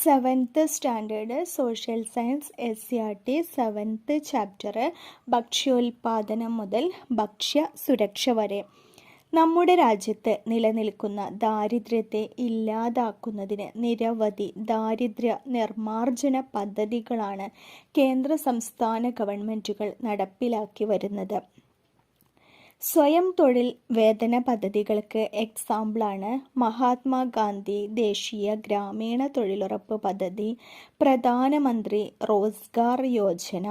Seventh standard social science SCRT 7th chapter ഭക്ഷ്യോൽപാദനം മുതൽ ഭക്ഷ്യ സുരക്ഷ വരെ. നമ്മുടെ രാജ്യത്ത് നിലനിൽക്കുന്ന ദാരിദ്ര്യത്തെ ഇല്ലാതാക്കുന്നതിന് നിരവധി ദാരിദ്ര്യ നിർമ്മാർജ്ജന പദ്ധതികളാണ് കേന്ദ്ര സംസ്ഥാന ഗവൺമെൻറ്റുകൾ നടപ്പിലാക്കി വരുന്നത്. സ്വയം തൊഴിൽ വേതന പദ്ധതികൾക്ക് എക്സാമ്പിളാണ് മഹാത്മാഗാന്ധി ദേശീയ ഗ്രാമീണ തൊഴിലുറപ്പ് പദ്ധതി, പ്രധാനമന്ത്രി റോസ്ഗാർ യോജന.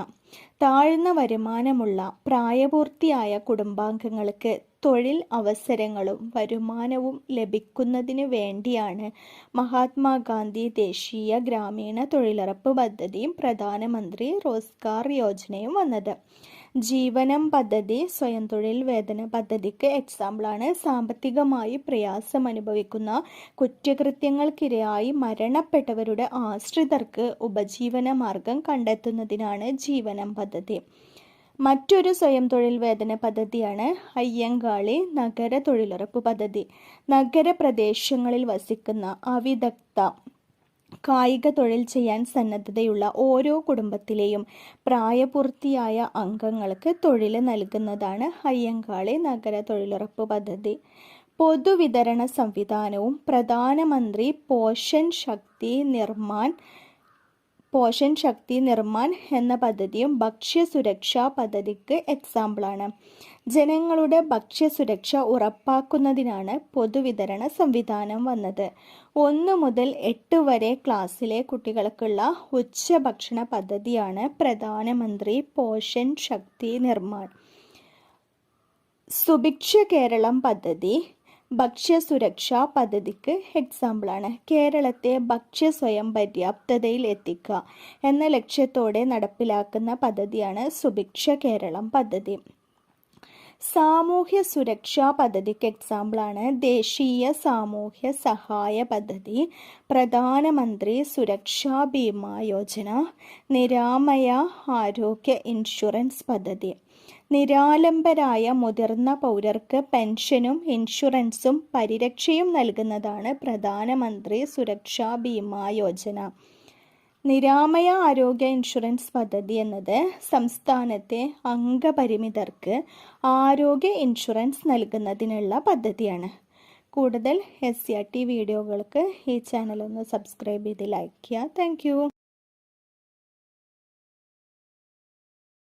താഴ്ന്ന വരുമാനമുള്ള പ്രായപൂർത്തിയായ കുടുംബാംഗങ്ങൾക്ക് തൊഴിൽ അവസരങ്ങളും വരുമാനവും ലഭിക്കുന്നതിന് വേണ്ടിയാണ് മഹാത്മാഗാന്ധി ദേശീയ ഗ്രാമീണ തൊഴിലുറപ്പ് പദ്ധതിയും പ്രധാനമന്ത്രി റോസ്ഗാർ യോജനയും വന്നത്. ജീവനം പദ്ധതി സ്വയം തൊഴിൽ വേതന പദ്ധതിക്ക് എക്സാമ്പിളാണ്. സാമ്പത്തികമായി പ്രയാസം അനുഭവിക്കുന്ന കുറ്റകൃത്യങ്ങൾക്കിരയായി മരണപ്പെട്ടവരുടെ ആശ്രിതർക്ക് ഉപജീവന മാർഗം കണ്ടെത്തുന്നതിനാണ് ജീവനം പദ്ധതി. മറ്റൊരു സ്വയം തൊഴിൽ വേതന പദ്ധതിയാണ് അയ്യങ്കാളി നഗര തൊഴിലുറപ്പ് പദ്ധതി. നഗരപ്രദേശങ്ങളിൽ വസിക്കുന്ന അവിദഗ്ധ കായിക തൊഴിൽ ചെയ്യാൻ സന്നദ്ധതയുള്ള ഓരോ കുടുംബത്തിലെയും പ്രായപൂർത്തിയായ അംഗങ്ങൾക്ക് തൊഴിൽ നൽകുന്നതാണ് അയ്യങ്കാളി നഗര തൊഴിലുറപ്പ് പദ്ധതി. പൊതുവിതരണ സംവിധാനവും പ്രധാനമന്ത്രി പോഷൻ ശക്തി നിർമ്മാൺ എന്ന പദ്ധതിയും ഭക്ഷ്യസുരക്ഷാ പദ്ധതിക്ക് എക്സാമ്പിളാണ്. ജനങ്ങളുടെ ഭക്ഷ്യസുരക്ഷ ഉറപ്പാക്കുന്നതിനാണ് പൊതുവിതരണ സംവിധാനം വന്നത്. 1 മുതൽ 8 വരെ ക്ലാസ്സിലെ കുട്ടികൾക്കുള്ള ഉച്ചഭക്ഷണ പദ്ധതിയാണ് പ്രധാനമന്ത്രി പോഷൻ ശക്തി നിർമ്മാൺ. സുഭിക്ഷ കേരളം പദ്ധതി ഭക്ഷ്യസുരക്ഷാ പദ്ധതിക്ക് എക്സാമ്പിളാണ്. കേരളത്തെ ഭക്ഷ്യ സ്വയം പര്യാപ്തതയിൽ എത്തിക്കുക എന്ന ലക്ഷ്യത്തോടെ നടപ്പിലാക്കുന്ന പദ്ധതിയാണ് സുഭിക്ഷ കേരളം പദ്ധതി. സാമൂഹ്യ സുരക്ഷാ പദ്ധതിക്ക് എക്സാമ്പിളാണ് ദേശീയ സാമൂഹ്യ സഹായ പദ്ധതി, പ്രധാനമന്ത്രി സുരക്ഷാ ബീമാ യോജന, നിരാമയ ആരോഗ്യ ഇൻഷുറൻസ് പദ്ധതി. നിരാലംബരായ മുതിർന്ന പൗരർക്ക് പെൻഷനും ഇൻഷുറൻസും പരിരക്ഷയും നൽകുന്നതാണ് പ്രധാനമന്ത്രി സുരക്ഷാ ബീമാ യോജന. നിരാമയ ആരോഗ്യ ഇൻഷുറൻസ് പദ്ധതി എന്നത് സംസ്ഥാനത്തെ അംഗപരിമിതർക്ക് ആരോഗ്യ ഇൻഷുറൻസ് നൽകുന്നതിനുള്ള പദ്ധതിയാണ്. കൂടുതൽ SCRT വീഡിയോകൾക്ക് ഈ ചാനൽ ഒന്ന് സബ്സ്ക്രൈബ് ചെയ്ത് ലൈക്ക് ചെയ്യുക. താങ്ക്